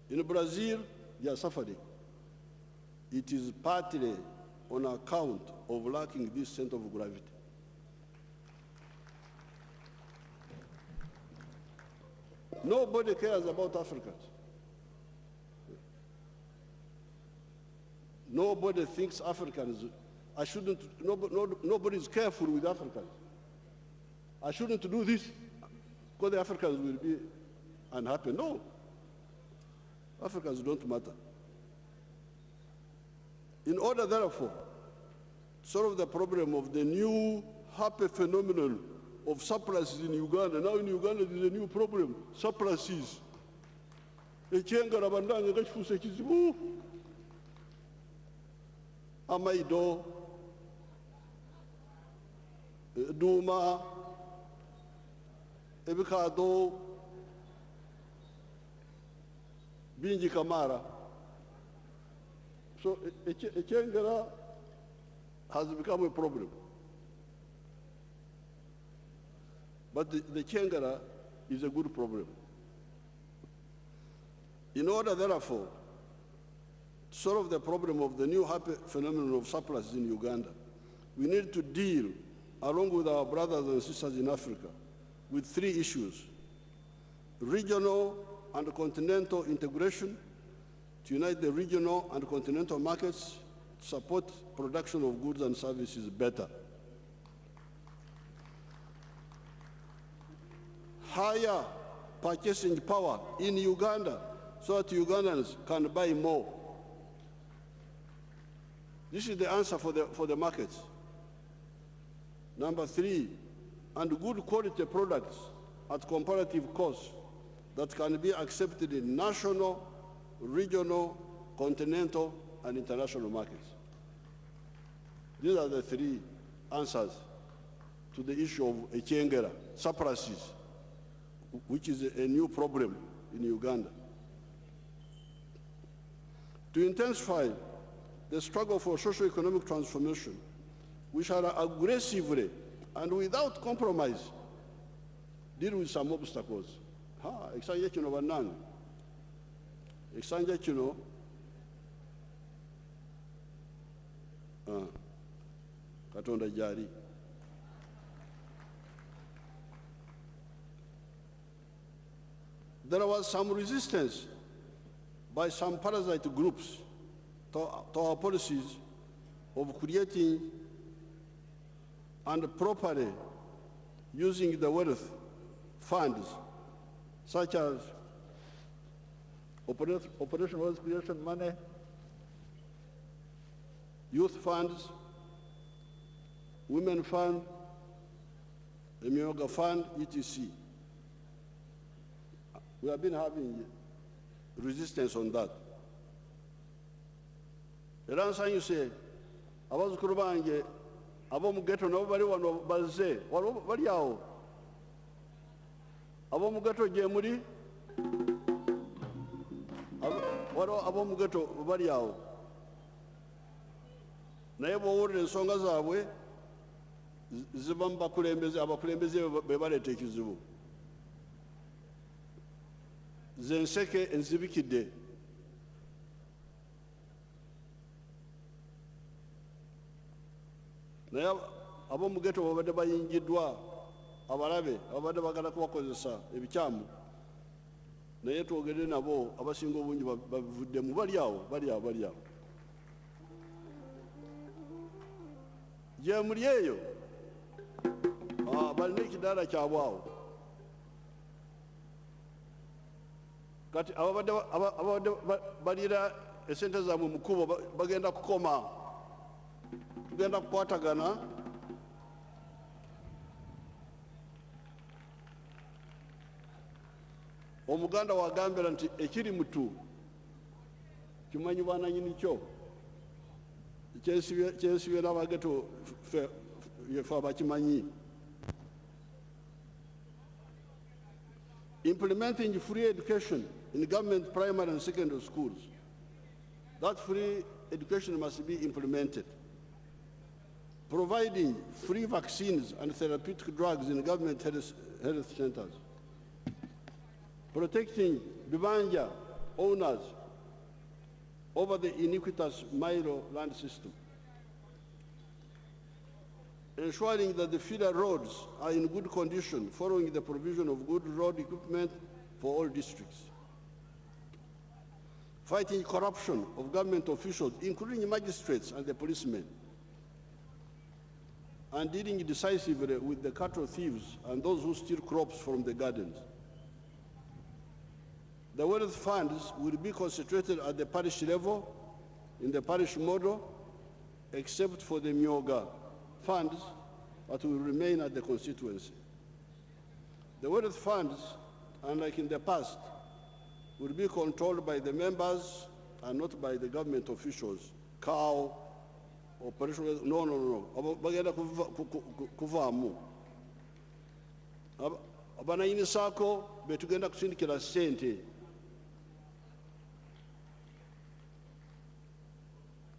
In Brazil, they are suffering. It is partly on account of lacking this center of gravity. Nobody cares about Africans. Nobody thinks Africans, nobody is careful with Africans. I shouldn't do this because the Africans will be unhappy. No, Africans don't matter. In order, therefore, to solve the problem of the new happy phenomenon of surpluses in Uganda, now in Uganda there is a new problem, surpluses. Amaido, Duma, Ebikado, Binji Kamara. So Echengara has become a problem. But the Chengara is a good problem. In order, therefore, to solve the problem of the new happy phenomenon of surplus in Uganda, we need to deal, along with our brothers and sisters in Africa, with three issues: regional and continental integration, to unite the regional and continental markets, to support production of goods and services better. Higher purchasing power in Uganda so that Ugandans can buy more. This is the answer for the markets. Number three, and good quality products at comparative cost that can be accepted in national, regional, continental, and international markets. These are the three answers to the issue of Echengera, surpluses, which is a new problem in Uganda. To intensify the struggle for socio-economic transformation, we shall aggressively and without compromise deal with some obstacles. Ekisanja kino bannange, ekisanja kino Katonda gyali. There was some resistance by some parasite groups to our policies of creating and properly using the wealth funds such as Operation Wealth Creation Money, youth funds, women fund, the Myoga fund, etc. We have been having resistance on that. Era nsanyuse abazukulu bange ab'omu ghetto nabo bali wano bazze bali awo. Ab'omu ghetto gye muli waliwo ab'omu ghetto bali awo. Naye bw'owulira ensonga zaabwe ziba mu bakulembeze, abakulembeze be baleeta ekizibu. Ze nseke enzibikidde. Naye ab'omu ghetto babadde bayingiddwa abalabe abadde bagala kubakozesa ebikyamu, naye twogere nabo abasinga obungi bavuddemu, bali awo. Gye muli eyo balina ekidaala kyabwe awo. Kati ababadde balira esente zaabwe mu kkubo bagenda kukoma, tugenda kukwatagana. Omuganda wagambira nti ekiri mutu kimanyi bwananyini kyo. Kyesibye n'abageto ffe abakimanyi. Implementing free education in government primary and secondary schools. That free education must be implemented. Providing free vaccines and therapeutic drugs in government health centers. Protecting Bibanja owners over the iniquitous Milo land system, ensuring that the feeder roads are in good condition following the provision of good road equipment for all districts, fighting corruption of government officials, including magistrates and the policemen, and dealing decisively with the cattle thieves and those who steal crops from the gardens. The wealth funds will be concentrated at the parish level in the parish model, except for the Myoga funds, but will remain at the constituency. The wealth funds, unlike in the past, will be controlled by the members and not by the government officials. Cow, operational, no. Bagenda kuvaamu. Abanayinisaako betugenda kusindikira ssente.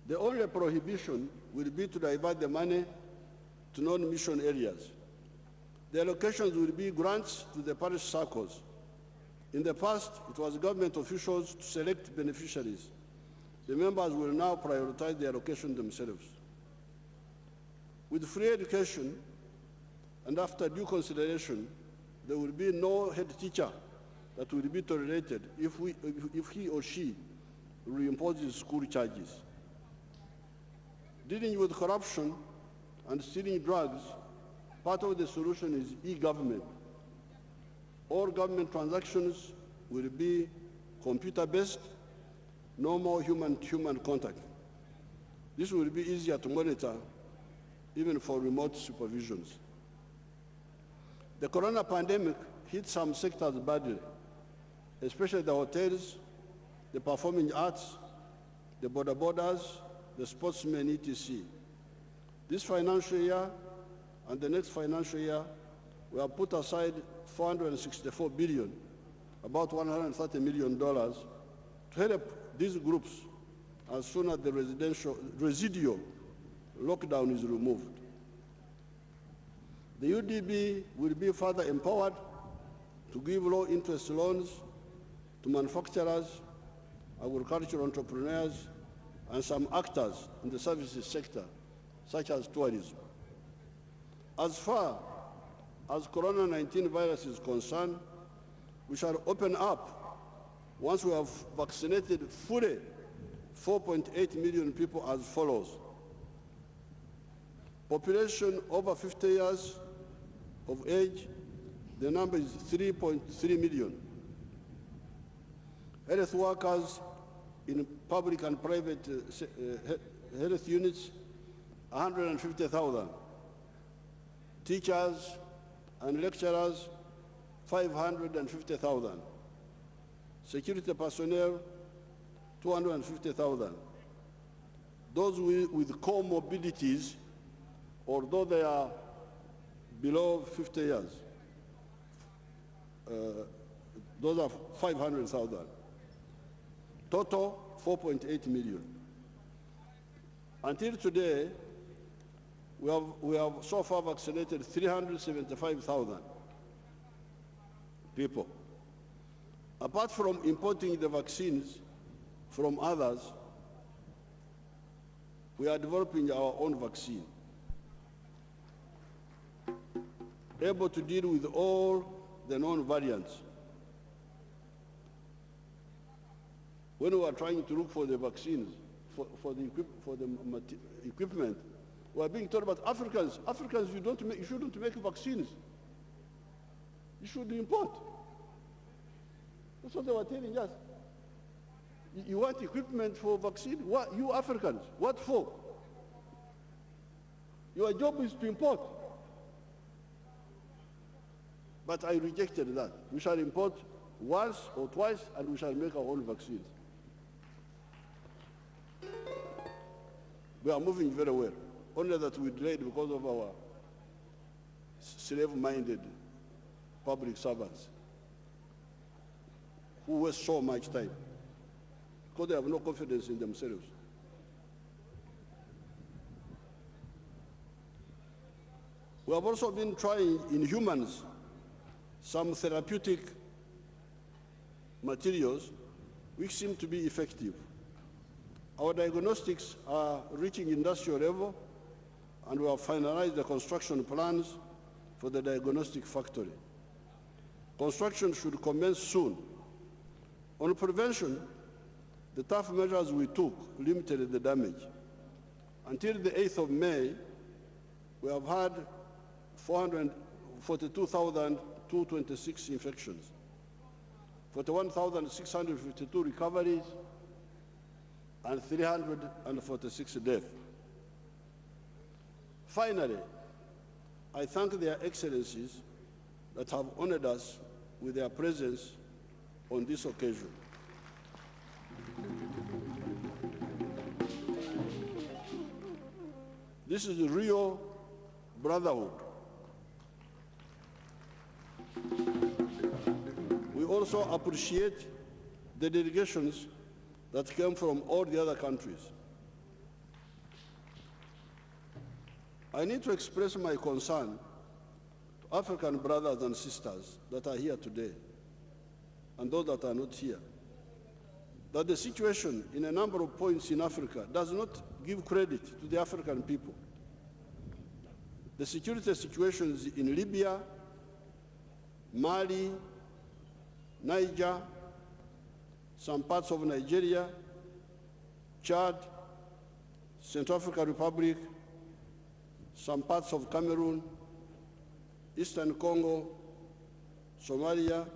The only prohibition will be to divert the money to non-mission areas. The allocations will be grants to the parish circles. In the past, it was government officials to select beneficiaries. The members will now prioritize the allocation themselves. With free education, and after due consideration, there will be no head teacher that will be tolerated if he or she reimposes school charges. Dealing with corruption and stealing drugs, part of the solution is e-government. All government transactions will be computer-based, no more human-to-human contact. This will be easier to monitor, even for remote supervisions. The corona pandemic hit some sectors badly, especially the hotels, the performing arts, the border-borders, the sportsmen, etc. This financial year and the next financial year, we have put aside $464 billion, about $130 million, to help these groups as soon as the residual lockdown is removed. The UDB will be further empowered to give low-interest loans to manufacturers, agricultural entrepreneurs, and some actors in the services sector, such as tourism. As far as Corona-19 virus is concerned, we shall open up once we have vaccinated fully 4.8 million people as follows. Population over 50 years of age, the number is 3.3 million. Health workers in public and private health units, 150,000. Teachers and lecturers, 550,000. Security personnel, 250,000. Those with comorbidities, although they are below 50 years, those are 500,000. Total, 4.8 million. Until today, we have so far vaccinated 375,000 people. Apart from importing the vaccines from others, we are developing our own vaccine, able to deal with all the known variants. When we are trying to look for the vaccines, for the equipment, we are being told about Africans. Africans, you shouldn't make vaccines. You should import. That's what they were telling us. You want equipment for vaccine? What, you Africans, what for? Your job is to import. But I rejected that. We shall import once or twice, and we shall make our own vaccines. We are moving very well. Only that we delayed because of our slave-minded public servants who waste so much time because they have no confidence in themselves. We have also been trying in humans some therapeutic materials which seem to be effective. Our diagnostics are reaching industrial level, and we have finalized the construction plans for the diagnostic factory. Construction should commence soon. On prevention, the tough measures we took limited the damage. Until the 8th of May, we have had 442,226 infections, 41,652 recoveries, and 346 deaths. Finally, I thank their excellencies that have honored us with their presence on this occasion. This is real brotherhood. We also appreciate the delegations that came from all the other countries. I need to express my concern to African brothers and sisters that are here today, and those that are not here, that the situation in a number of points in Africa does not give credit to the African people. The security situations in Libya, Mali, Niger, some parts of Nigeria, Chad, Central African Republic, some parts of Cameroon, Eastern Congo, Somalia,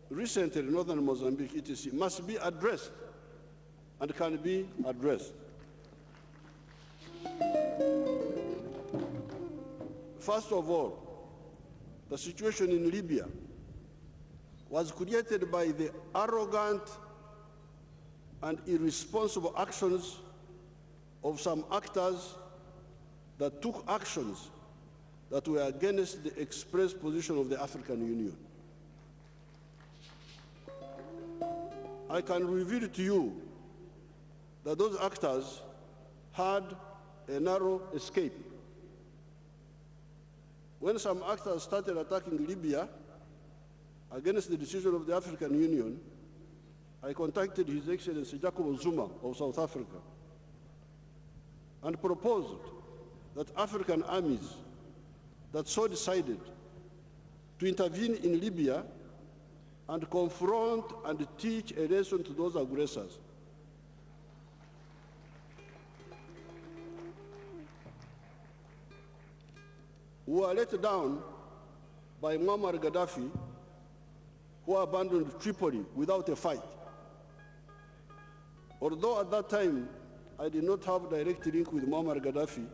recently northern Mozambique, etc., must be addressed and can be addressed. First of all, the situation in Libya was created by the arrogant and irresponsible actions of some actors that took actions that were against the express position of the African Union. I can reveal to you that those actors had a narrow escape. When some actors started attacking Libya against the decision of the African Union, I contacted His Excellency Jacob Zuma of South Africa and proposed that African armies that so decided to intervene in Libya and confront and teach a lesson to those aggressors. We were let down by Muammar Gaddafi, who abandoned Tripoli without a fight. Although at that time I did not have direct link with Muammar Gaddafi,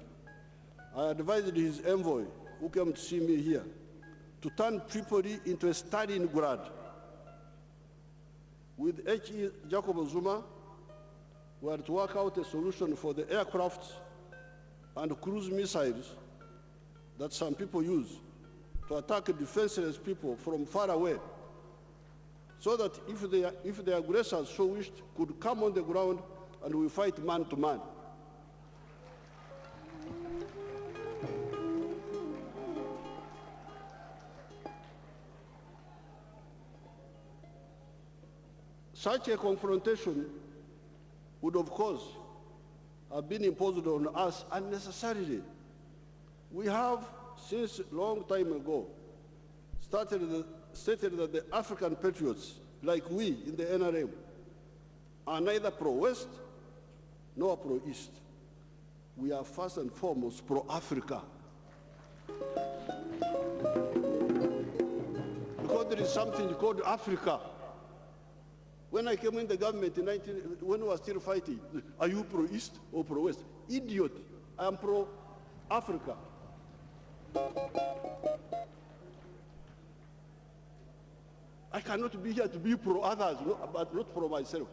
I advised his envoy, who came to see me here, to turn Tripoli into a Stalingrad. With H.E. Jacob Zuma, we had to work out a solution for the aircrafts and cruise missiles that some people use to attack defenseless people from far away, so that if the aggressors so wished, could come on the ground and we fight man to man. Such a confrontation would, of course, have been imposed on us unnecessarily. We have, since a long time ago, stated that the African patriots, like we in the NRM, are neither pro-West nor pro-East. We are first and foremost pro-Africa. Because there is something called Africa. When I came in the government when we were still fighting, are you pro-East or pro-West? Idiot, I am pro-Africa. I cannot be here to be pro-others, but not pro myself.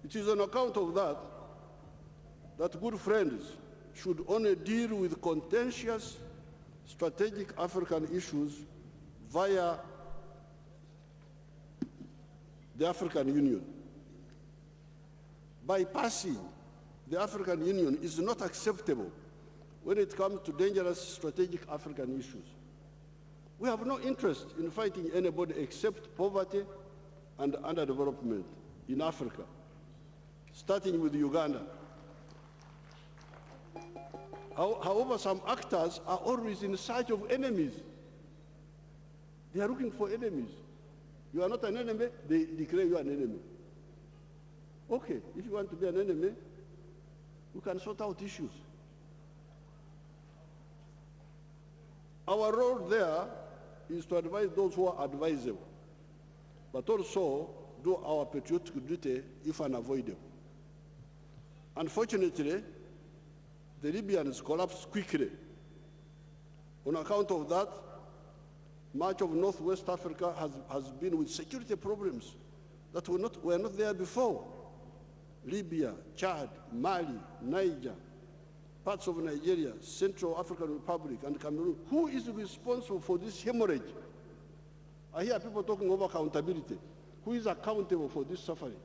It is on account of that good friends should only deal with contentious strategic African issues via the African Union. Bypassing the African Union is not acceptable when it comes to dangerous strategic African issues. We have no interest in fighting anybody except poverty and underdevelopment in Africa, starting with Uganda. However, some actors are always in search of enemies. They are looking for enemies. You are not an enemy, they declare you an enemy. Okay, if you want to be an enemy, we can sort out issues. Our role there is to advise those who are advisable, but also do our patriotic duty if unavoidable. Unfortunately, the Libyans collapsed quickly. On account of that, much of Northwest Africa has been with security problems that were not there before. Libya, Chad, Mali, Niger, parts of Nigeria, Central African Republic, and Cameroon. Who is responsible for this hemorrhage? I hear people talking about accountability. Who is accountable for this suffering?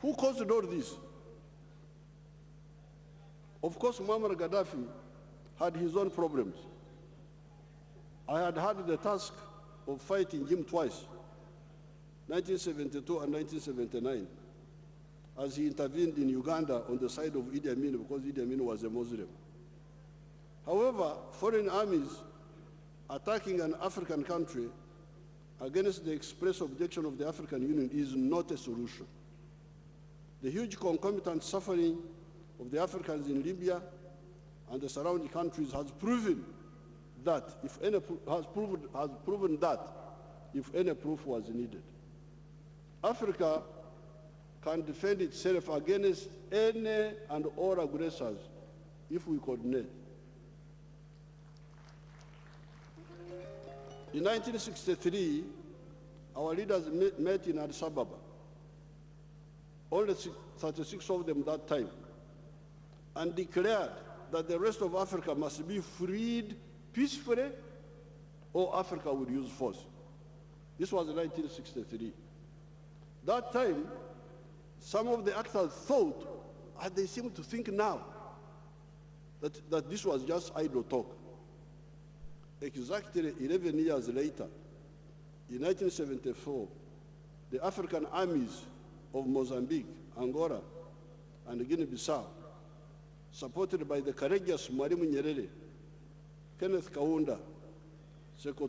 Who caused all this? Of course, Muammar Gaddafi had his own problems. I had had the task of fighting him twice, 1972 and 1979, as he intervened in Uganda on the side of Idi Amin because Idi Amin was a Muslim. However, foreign armies attacking an African country against the express objection of the African Union is not a solution. The huge concomitant suffering of the Africans in Libya and the surrounding countries has proven that, if any proof was needed. Africa can defend itself against any and all aggressors if we coordinate. In 1963, our leaders met in Addis Ababa. Only 36 of them that time, and declared that the rest of Africa must be freed peacefully or Africa would use force. This was 1963. That time, some of the actors thought, and they seem to think now, that this was just idle talk. Exactly 11 years later, in 1974, the African armies of Mozambique, Angola, and Guinea-Bissau, supported by the courageous Mwalimu Nyerere, Kenneth Kaunda, Sekou